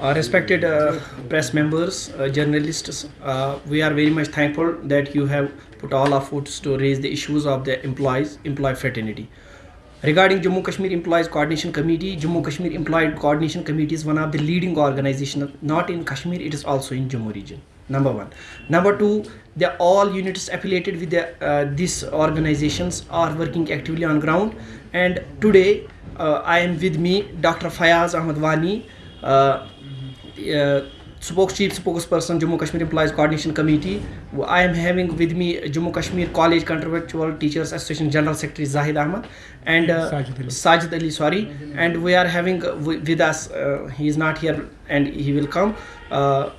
Respected press members, journalists, we are very much thankful that you have put all efforts to raise the issues of the employee fraternity. Regarding Jammu Kashmir Employees Coordination Committee, Jammu Kashmir Employee Coordination Committee is one of the leading organizations, not in Kashmir, it is also in Jammu region. Number one. Number two, all units affiliated with these organizations are working actively on ground. And today, I am with me Dr. Fayaz Ahmad Wani, Chief Spokesperson Jammu Kashmir Employees Coordination Committee. I am having with me Jammu Kashmir College Contractual Teachers Association General Secretary Zahid Ahmad and Sajid Ali, and we are having with us, he is not here and he will come,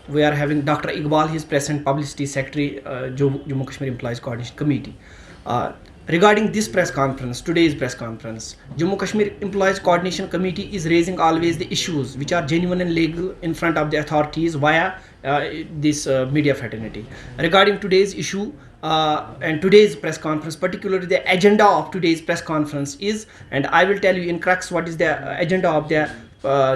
we are having Dr. Iqbal, he is President Publicity Secretary Jammu Kashmir Employees Coordination Committee. Regarding this press conference, today's press conference, Jammu Kashmir Employees Coordination Committee is raising always the issues which are genuine and legal in front of the authorities via this media fraternity. Regarding today's issue and today's press conference, particularly the agenda of today's press conference is, and I will tell you in crux what is the agenda of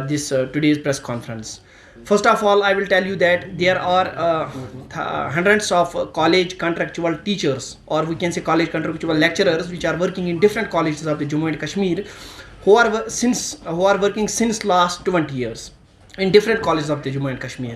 this today's press conference. First of all, I will tell you that there are hundreds of college contractual teachers, or we can say college contractual lecturers, which are working in different colleges of the Jammu and Kashmir, who are working since last 20 years in different colleges of the Jammu and Kashmir.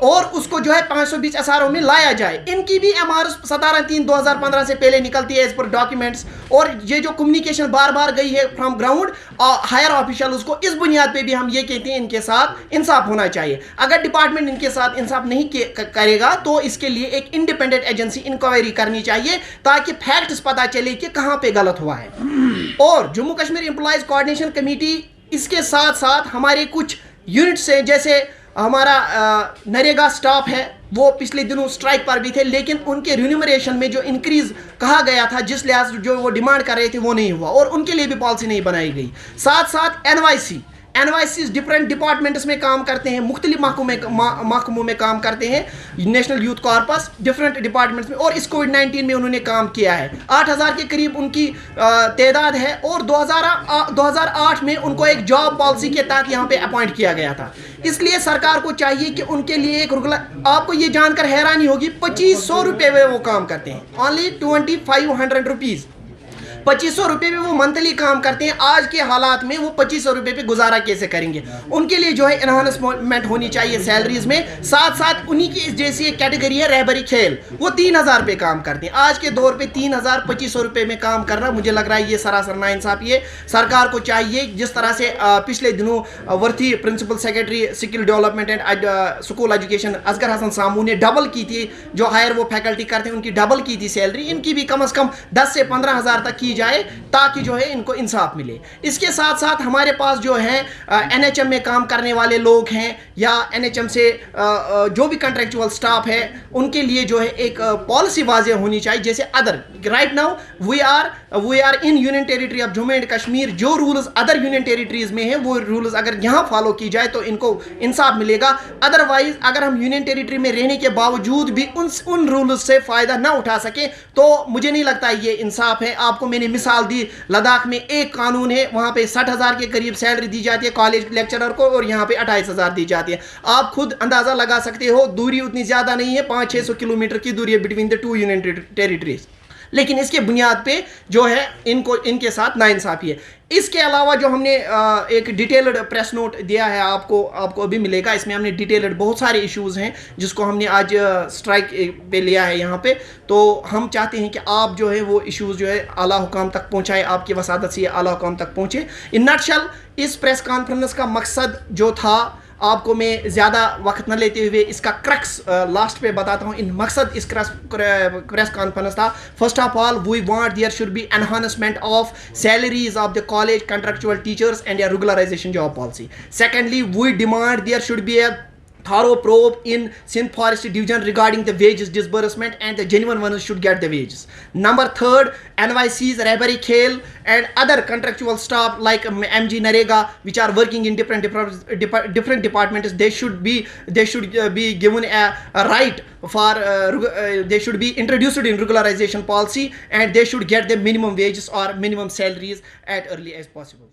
اور اس کو جو ہے 520 SRO میں لایا جائے. ان کی بھی MRs 17/3/2015 سے پہلے نکلتی ہے ایز پر ڈاکیومنٹس, اور یہ جو کمیونیکیشن بار بار گئی ہے فرام گراؤنڈ ہائر آفیشلز کو, اس بنیاد پہ بھی ہم یہ کہتے ہیں ان کے ساتھ انصاف ہونا چاہیے. اگر ڈپارٹمنٹ ان کے ساتھ انصاف نہیں کرے گا تو اس کے لیے ایک انڈیپینڈنٹ ایجنسی انکوائری کرنی چاہیے تاکہ فیکٹس پتہ چلے کہ کہاں پہ غلط ہوا ہے. اور Jammu Kashmir employees coordination committee اس کے ساتھ ساتھ ہمارے کچھ یونٹس ہیں, جیسے ہمارا نریگا سٹاف ہے, وہ پچھلے دنوں سٹرائک پر بھی تھے, لیکن ان کے رینیومریشن میں جو انکریز کہا گیا تھا جس لحاظ جو وہ ڈیمانڈ کر رہے تھے وہ نہیں ہوا, اور ان کے لیے بھی پالیسی نہیں بنائی گئی. ساتھ ساتھ NYCs ڈفرینٹ ڈپارٹمنٹس میں کام کرتے ہیں, مختلف محکموں میں کام کرتے ہیں, national youth corps different departments میں, اور اس کووڈ-19 میں انہوں نے کام کیا ہے. 8,000 کے قریب ان کی تعداد ہے, اور 2008 میں ان کو ایک جاب پالیسی کے تحت یہاں پہ اپوائنٹ کیا گیا تھا. اس لیے سرکار کو چاہیے کہ ان کے لیے ایک آپ کو یہ جان کر حیرانی ہوگی 2,500 روپے میں وہ کام کرتے ہیں, اونلی 2,500 روپیز. 2,500 روپے میں وہ منتھلی کام کرتے ہیں. آج کے حالات میں وہ 2,500 روپے پہ گزارا کیسے کریں گے؟ ان کے لیے جو ہے انہانسمنٹ ہونی چاہیے سیلریز میں. ساتھ ساتھ انہی کی جیسی ایک کیٹیگری ہے رہبری کھیل, وہ 3,000 پہ کام کرتے ہیں. آج کے دور پہ 3,200 روپے میں کام کرنا مجھے لگ رہا ہے یہ سراسر ناانصافی ہے. سرکار کو چاہیے جس طرح سے پچھلے دنوں worthy principal secretary skill development and school education Asghar Hassan Samoon نے ڈبل کی تھی, جو ہائر وہ فیکلٹی کرتے ہیں ان کی ڈبل کی تھی سیلری. ان کی بھی کم از کم 10 سے 15,000 تک کی جائے تاکہ جو ہے ان کو انصاف ملے. اس کے ساتھ ساتھ ہمارے پاس جو ہے NHM میں کام کرنے والے لوگ ہیں یا NHM سے جو بھی کنٹریکچوئل سٹاف ہے, ان کے لیے جو ہے ایک پالیسی واضح ہونی چاہیے. جیسے other right now we are in union territory of Jammu and Kashmir, جو رولز ادر یونین ٹیریٹریز میں ہیں وہ رولز اگر یہاں فالو کی جائے تو ان کو انصاف ملے گا. ادروائز اگر ہم یونین ٹیریٹری میں رہنے کے باوجود بھی ان رولز سے فائدہ نہ اٹھا سکیں تو مجھے نہیں لگتا یہ انصاف ہے. آپ کو میں نے مثال دی, لداخ میں ایک قانون ہے, وہاں پہ 60,000 کے قریب سیلری دی جاتی ہے کالج لیکچرر کو, اور یہاں پہ 28,000 دی جاتی ہے. آپ خود اندازہ لگا سکتے ہو, دوری اتنی زیادہ نہیں ہے, 500-600 کلومیٹر کی دوری ہے بٹوین دا 2 یونین ٹیریٹریز, لیکن اس کے بنیاد پہ جو ہے ان کے ساتھ ناانصافی ہے. اس کے علاوہ جو ہم نے ایک ڈیٹیلڈ پریس نوٹ دیا ہے آپ کو ابھی ملے گا, اس میں ہم نے ڈیٹیلڈ بہت سارے ایشوز ہیں جس کو ہم نے آج سٹرائک پہ لیا ہے یہاں پہ. تو ہم چاہتے ہیں کہ آپ جو ہے وہ ایشوز جو ہے اعلیٰ حکام تک پہنچائے, آپ کی وسادت سے یہ اعلیٰ حکام تک پہنچے. ان نٹ شل اس پریس کانفرنس کا مقصد جو تھا, آپ کو میں زیادہ وقت نہ لیتے ہوئے اس کا کرکس لاسٹ پہ بتاتا ہوں. مقصد اس پریس کانفرنس تھا, first of all we want there should be enhancement of salaries of the college contractual teachers and a regularisation job policy. Secondly we demand there should be a thorough probe in Sindh Forest Division regarding the wages disbursement, and the genuine ones should get the wages. Number third, NYCs, Rehbari Khel and other contractual staff like MG Narega which are working in different departments, they should be given a right for they should be introduced in regularization policy, and they should get the minimum wages or minimum salaries as early as possible.